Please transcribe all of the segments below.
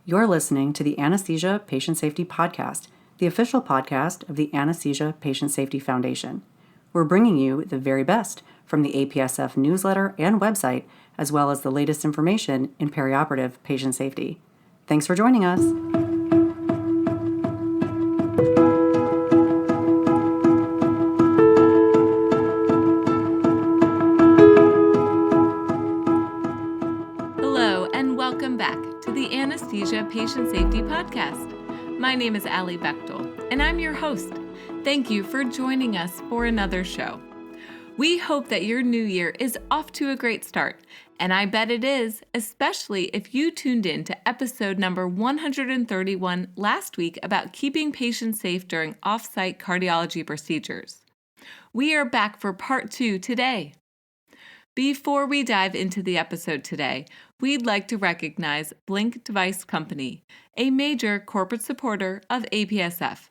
You're listening to the Anesthesia Patient Safety Podcast, the official podcast of the Anesthesia Patient Safety Foundation. We're bringing you the very best from the APSF newsletter and website, as well as the latest information in perioperative patient safety. Thanks for joining us. Hello, and welcome back to the Anesthesia Patient Safety Podcast. My name is Alli Bechtel, and I'm your host. Thank you for joining us for another show. We hope that your new year is off to a great start, and I bet it is, especially if you tuned in to episode number 131 last week about keeping patients safe during off-site cardiology procedures. We are back for part 2 today. Before we dive into the episode today, we'd like to recognize Blink Device Company, a major corporate supporter of APSF.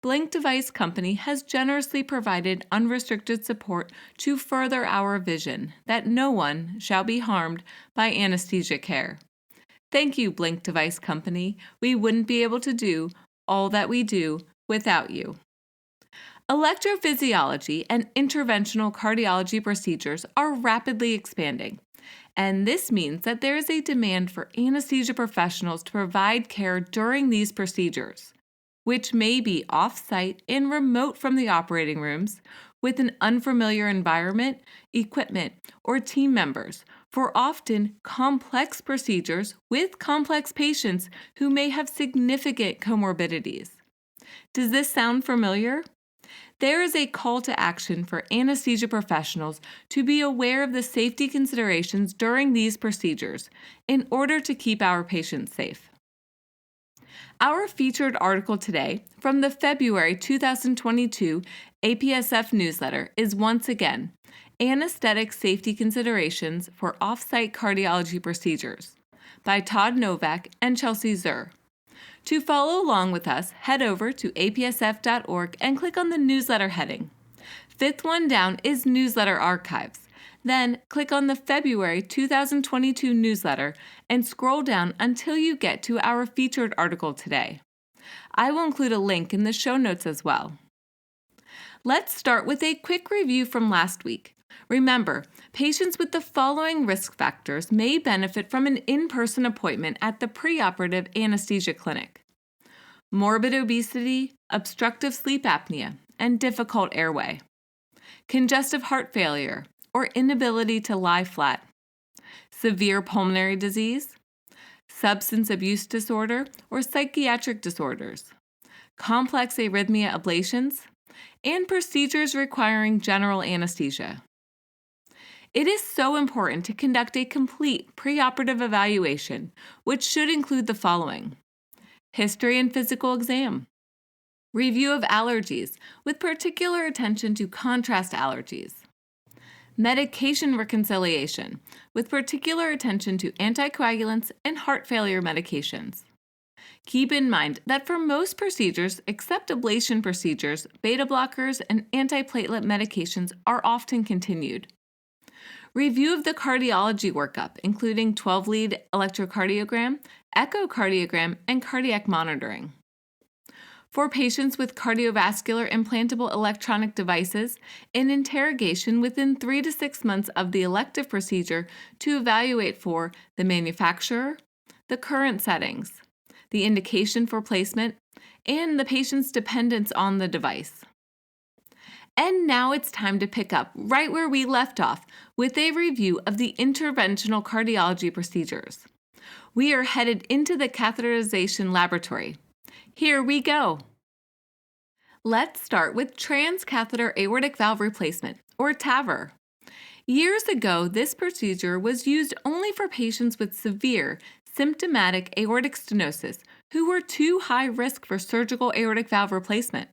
Blink Device Company has generously provided unrestricted support to further our vision that no one shall be harmed by anesthesia care. Thank you, Blink Device Company. We wouldn't be able to do all that we do without you. Electrophysiology and interventional cardiology procedures are rapidly expanding, and this means that there is a demand for anesthesia professionals to provide care during these procedures, which may be off-site and remote from the operating rooms, with an unfamiliar environment, equipment, or team members for often complex procedures with complex patients who may have significant comorbidities. Does this sound familiar? There is a call to action for anesthesia professionals to be aware of the safety considerations during these procedures in order to keep our patients safe. Our featured article today from the February 2022 APSF newsletter is once again Anesthetic Safety Considerations for Off-Site Cardiology Procedures by Todd Novak and Chelsea Zur. To follow along with us, head over to apsf.org and click on the newsletter heading. Fifth one down is Newsletter Archives. Then click on the February 2022 newsletter and scroll down until you get to our featured article today. I will include a link in the show notes as well. Let's start with a quick review from last week. Remember, patients with the following risk factors may benefit from an in-person appointment at the preoperative anesthesia clinic: morbid obesity, obstructive sleep apnea, and difficult airway, congestive heart failure or inability to lie flat, severe pulmonary disease, substance abuse disorder or psychiatric disorders, complex arrhythmia ablations, and procedures requiring general anesthesia. It is so important to conduct a complete preoperative evaluation, which should include the following: history and physical exam, review of allergies with particular attention to contrast allergies, medication reconciliation with particular attention to anticoagulants and heart failure medications. Keep in mind that for most procedures, except ablation procedures, beta blockers and antiplatelet medications are often continued. Review of the cardiology workup, including 12-lead electrocardiogram, echocardiogram, and cardiac monitoring. For patients with cardiovascular implantable electronic devices, an interrogation within 3 to 6 months of the elective procedure to evaluate for the manufacturer, the current settings, the indication for placement, and the patient's dependence on the device. And now it's time to pick up right where we left off with a review of the interventional cardiology procedures. We are headed into the catheterization laboratory. Here we go. Let's start with transcatheter aortic valve replacement, or TAVR. Years ago, this procedure was used only for patients with severe symptomatic aortic stenosis who were too high risk for surgical aortic valve replacement.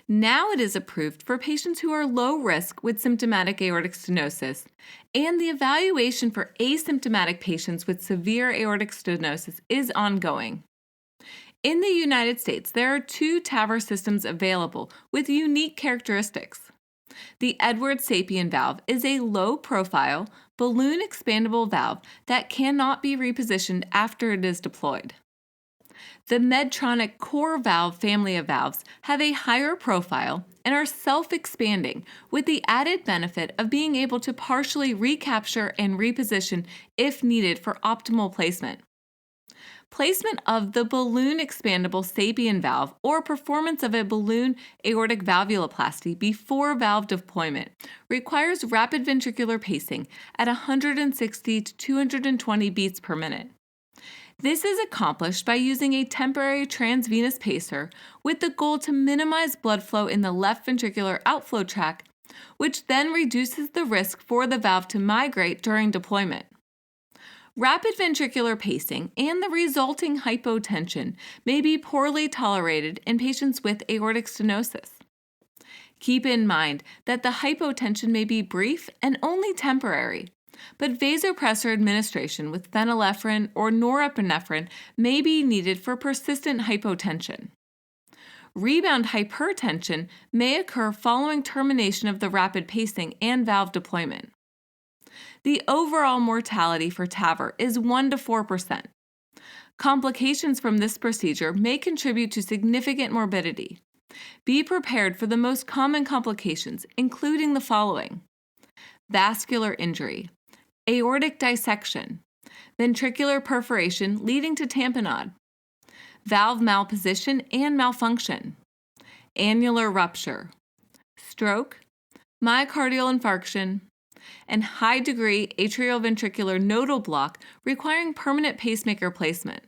Now it is approved for patients who are low risk with symptomatic aortic stenosis, and the evaluation for asymptomatic patients with severe aortic stenosis is ongoing. In the United States, there are 2 TAVR systems available with unique characteristics. The Edwards Sapien valve is a low-profile, balloon expandable valve that cannot be repositioned after it is deployed. The Medtronic Core Valve family of valves have a higher profile and are self-expanding, with the added benefit of being able to partially recapture and reposition if needed for optimal placement. Placement of the balloon expandable sapien valve or performance of a balloon aortic valvuloplasty before valve deployment requires rapid ventricular pacing at 160 to 220 beats per minute. This is accomplished by using a temporary transvenous pacer with the goal to minimize blood flow in the left ventricular outflow tract, which then reduces the risk for the valve to migrate during deployment. Rapid ventricular pacing and the resulting hypotension may be poorly tolerated in patients with aortic stenosis. Keep in mind that the hypotension may be brief and only temporary, but vasopressor administration with phenylephrine or norepinephrine may be needed for persistent hypotension. Rebound hypertension may occur following termination of the rapid pacing and valve deployment. The overall mortality for TAVR is 1 to 4%. Complications from this procedure may contribute to significant morbidity. Be prepared for the most common complications, including the following: vascular injury, aortic dissection, ventricular perforation leading to tamponade, valve malposition and malfunction, annular rupture, stroke, myocardial infarction, and high-degree atrioventricular nodal block requiring permanent pacemaker placement.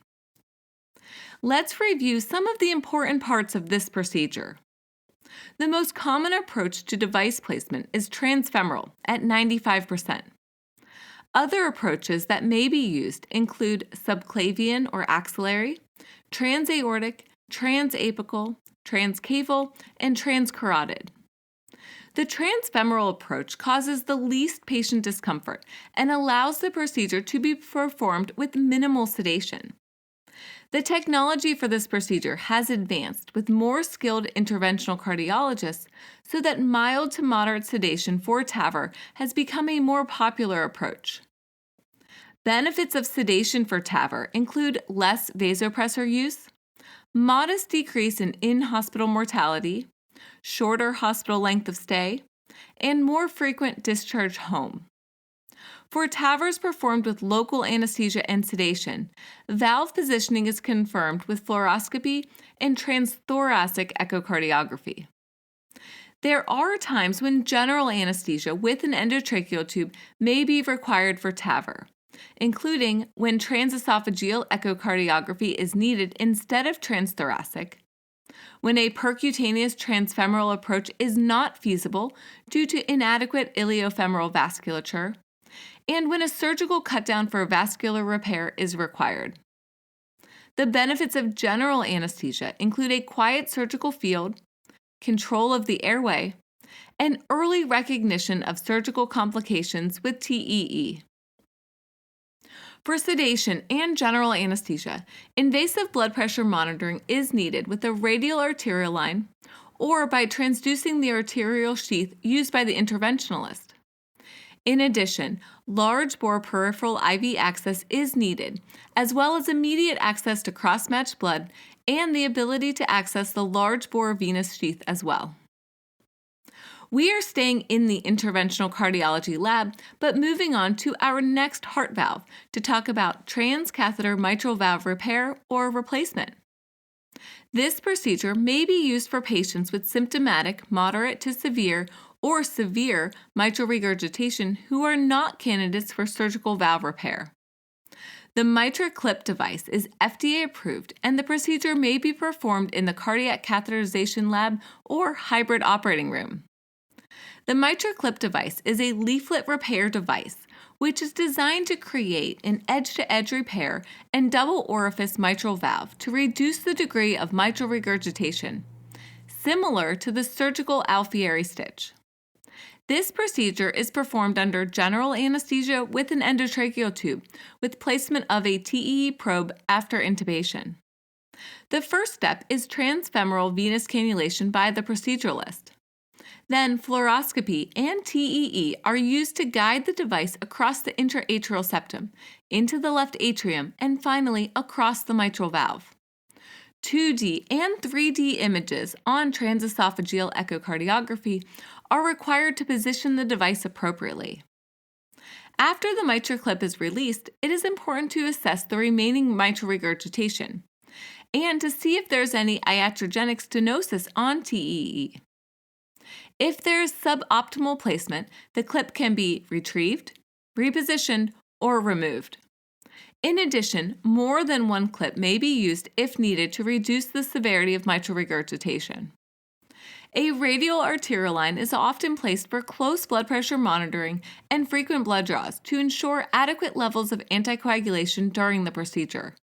Let's review some of the important parts of this procedure. The most common approach to device placement is transfemoral at 95%. Other approaches that may be used include subclavian or axillary, transaortic, transapical, transcaval, and transcarotid. The transfemoral approach causes the least patient discomfort and allows the procedure to be performed with minimal sedation. The technology for this procedure has advanced with more skilled interventional cardiologists so that mild to moderate sedation for TAVR has become a more popular approach. Benefits of sedation for TAVR include less vasopressor use, modest decrease in in-hospital mortality, shorter hospital length of stay, and more frequent discharge home. For TAVRs performed with local anesthesia and sedation, valve positioning is confirmed with fluoroscopy and transthoracic echocardiography. There are times when general anesthesia with an endotracheal tube may be required for TAVR, including when transesophageal echocardiography is needed instead of transthoracic, when a percutaneous transfemoral approach is not feasible due to inadequate iliofemoral vasculature, and when a surgical cutdown for vascular repair is required. The benefits of general anesthesia include a quiet surgical field, control of the airway, and early recognition of surgical complications with TEE. For sedation and general anesthesia, invasive blood pressure monitoring is needed with a radial arterial line or by transducing the arterial sheath used by the interventionalist. In addition, large-bore peripheral IV access is needed, as well as immediate access to cross-matched blood and the ability to access the large-bore venous sheath as well. We are staying in the interventional cardiology lab, but moving on to our next heart valve to talk about transcatheter mitral valve repair or replacement. This procedure may be used for patients with symptomatic, moderate to severe, or severe mitral regurgitation who are not candidates for surgical valve repair. The MitraClip device is FDA approved, and the procedure may be performed in the cardiac catheterization lab or hybrid operating room. The MitraClip device is a leaflet repair device, which is designed to create an edge-to-edge repair and double orifice mitral valve to reduce the degree of mitral regurgitation, similar to the surgical Alfieri stitch. This procedure is performed under general anesthesia with an endotracheal tube, with placement of a TEE probe after intubation. The first step is transfemoral venous cannulation by the proceduralist. Then fluoroscopy and TEE are used to guide the device across the intraatrial septum, into the left atrium, and finally across the mitral valve. 2D and 3D images on transesophageal echocardiography are required to position the device appropriately. After the MitraClip is released, it is important to assess the remaining mitral regurgitation and to see if there's any iatrogenic stenosis on TEE. If there is suboptimal placement, the clip can be retrieved, repositioned, or removed. In addition, more than one clip may be used if needed to reduce the severity of mitral regurgitation. A radial arterial line is often placed for close blood pressure monitoring and frequent blood draws to ensure adequate levels of anticoagulation during the procedure.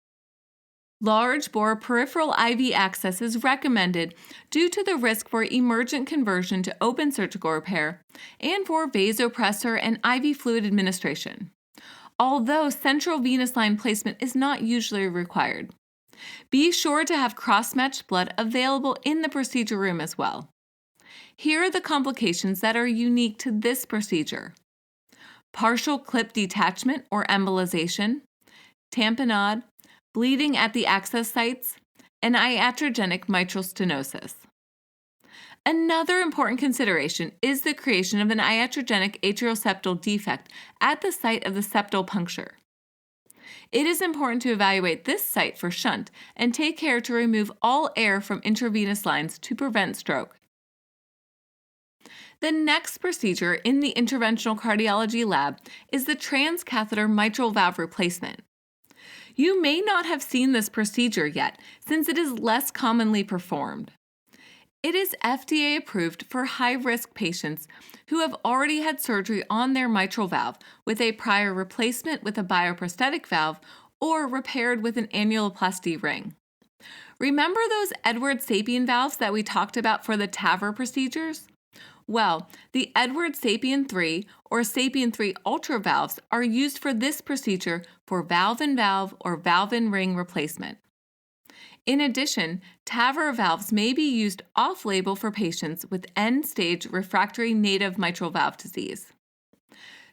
Large bore peripheral IV access is recommended due to the risk for emergent conversion to open surgical repair and for vasopressor and IV fluid administration, although central venous line placement is not usually required. Be sure to have cross-matched blood available in the procedure room as well. Here are the complications that are unique to this procedure: partial clip detachment or embolization, tamponade, bleeding at the access sites, and iatrogenic mitral stenosis. Another important consideration is the creation of an iatrogenic atrial-septal defect at the site of the septal puncture. It is important to evaluate this site for shunt and take care to remove all air from intravenous lines to prevent stroke. The next procedure in the interventional cardiology lab is the transcatheter mitral valve replacement. You may not have seen this procedure yet, since it is less commonly performed. It is FDA approved for high-risk patients who have already had surgery on their mitral valve with a prior replacement with a bioprosthetic valve or repaired with an annuloplasty ring. Remember those Edwards Sapien valves that we talked about for the TAVR procedures? Well, the Edwards Sapien 3 or Sapien 3 Ultra valves are used for this procedure for valve-in-valve or valve-in-ring replacement. In addition, TAVR valves may be used off-label for patients with end-stage refractory native mitral valve disease.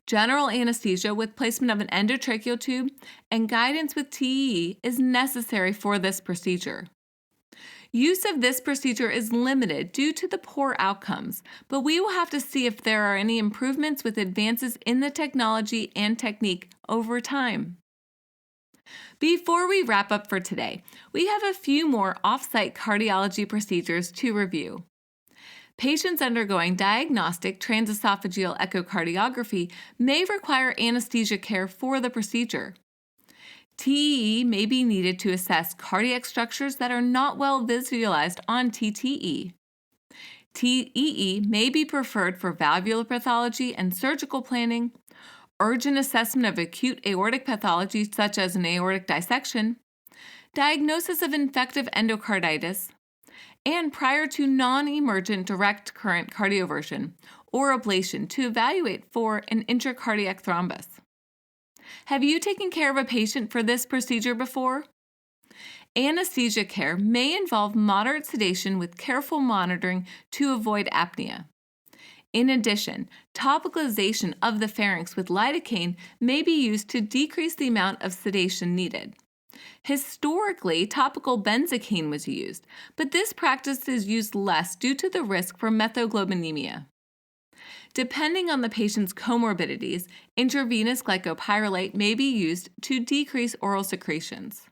General anesthesia with placement of an endotracheal tube and guidance with TEE is necessary for this procedure. Use of this procedure is limited due to the poor outcomes, but we will have to see if there are any improvements with advances in the technology and technique over time. Before we wrap up for today, we have a few more off-site cardiology procedures to review. Patients undergoing diagnostic transesophageal echocardiography may require anesthesia care for the procedure. TEE may be needed to assess cardiac structures that are not well visualized on TTE. TEE may be preferred for valvular pathology and surgical planning, urgent assessment of acute aortic pathology such as an aortic dissection, diagnosis of infective endocarditis, and prior to non-emergent direct current cardioversion or ablation to evaluate for an intracardiac thrombus. Have you taken care of a patient for this procedure before? Anesthesia care may involve moderate sedation with careful monitoring to avoid apnea. In addition, topicalization of the pharynx with lidocaine may be used to decrease the amount of sedation needed. Historically, topical benzocaine was used, but this practice is used less due to the risk for methylglobinemia. Depending on the patient's comorbidities, intravenous glycopyrrolate may be used to decrease oral secretions.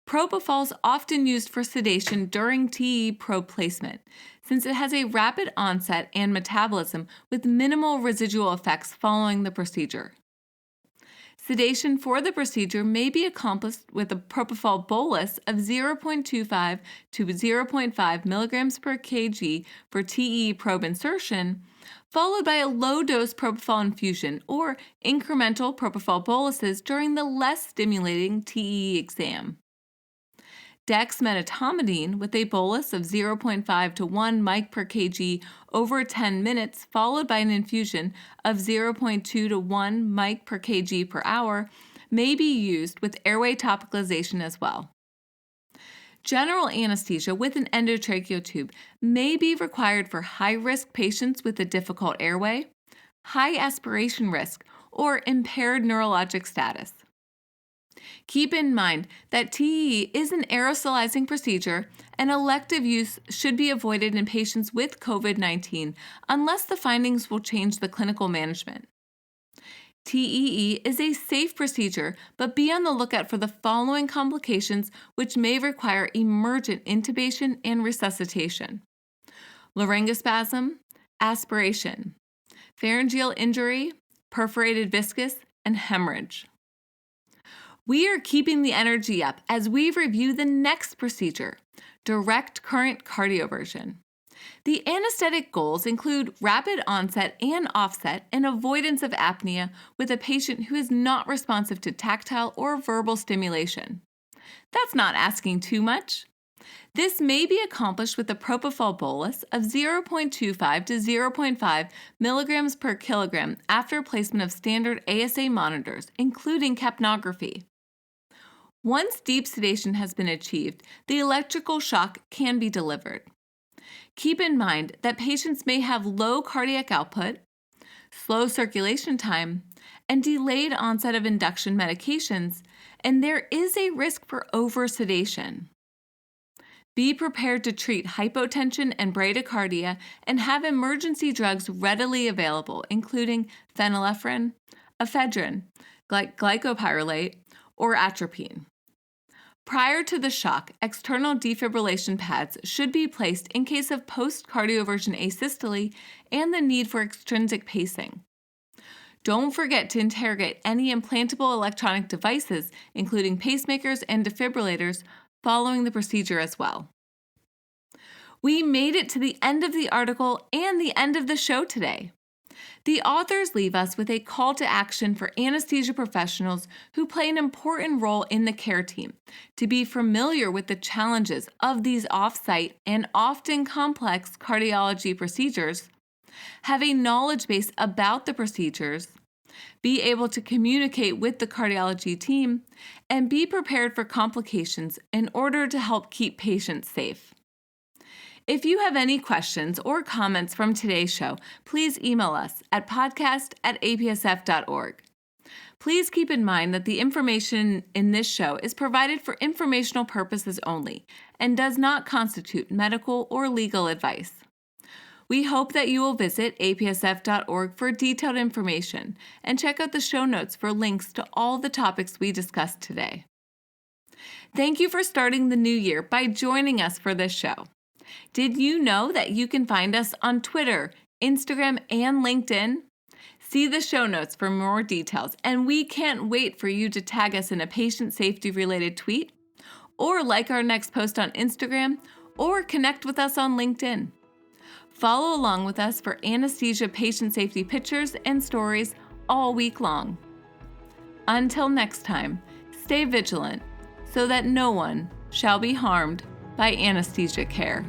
Propofol is often used for sedation during TE probe placement, since it has a rapid onset and metabolism with minimal residual effects following the procedure. Sedation for the procedure may be accomplished with a propofol bolus of 0.25 to 0.5 milligrams per kg for TE probe insertion, followed by a low-dose propofol infusion or incremental propofol boluses during the less stimulating TE exam. Dexmedetomidine with a bolus of 0.5 to 1 mic per kg over 10 minutes, followed by an infusion of 0.2 to 1 mic per kg per hour, may be used with airway topicalization as well. General anesthesia with an endotracheal tube may be required for high-risk patients with a difficult airway, high aspiration risk, or impaired neurologic status. Keep in mind that TEE is an aerosolizing procedure, and elective use should be avoided in patients with COVID-19 unless the findings will change the clinical management. TEE is a safe procedure, but be on the lookout for the following complications which may require emergent intubation and resuscitation: laryngospasm, aspiration, pharyngeal injury, perforated viscus, and hemorrhage. We are keeping the energy up as we review the next procedure, direct current cardioversion. The anesthetic goals include rapid onset and offset and avoidance of apnea with a patient who is not responsive to tactile or verbal stimulation. That's not asking too much. This may be accomplished with a propofol bolus of 0.25 to 0.5 milligrams per kilogram after placement of standard ASA monitors, including capnography. Once deep sedation has been achieved, the electrical shock can be delivered. Keep in mind that patients may have low cardiac output, slow circulation time, and delayed onset of induction medications, and there is a risk for oversedation. Be prepared to treat hypotension and bradycardia and have emergency drugs readily available, including phenylephrine, ephedrine, glycopyrrolate, or atropine. Prior to the shock, external defibrillation pads should be placed in case of post-cardioversion asystole and the need for extrinsic pacing. Don't forget to interrogate any implantable electronic devices, including pacemakers and defibrillators, following the procedure as well. We made it to the end of the article and the end of the show today. The authors leave us with a call to action for anesthesia professionals who play an important role in the care team to be familiar with the challenges of these off-site and often complex cardiology procedures, have a knowledge base about the procedures, be able to communicate with the cardiology team, and be prepared for complications in order to help keep patients safe. If you have any questions or comments from today's show, please email us at podcast@apsf.org. Please keep in mind that the information in this show is provided for informational purposes only and does not constitute medical or legal advice. We hope that you will visit apsf.org for detailed information and check out the show notes for links to all the topics we discussed today. Thank you for starting the new year by joining us for this show. Did you know that you can find us on Twitter, Instagram, and LinkedIn? See the show notes for more details, and we can't wait for you to tag us in a patient safety-related tweet, or like our next post on Instagram, or connect with us on LinkedIn. Follow along with us for anesthesia patient safety pictures and stories all week long. Until next time, stay vigilant so that no one shall be harmed by anesthesia care.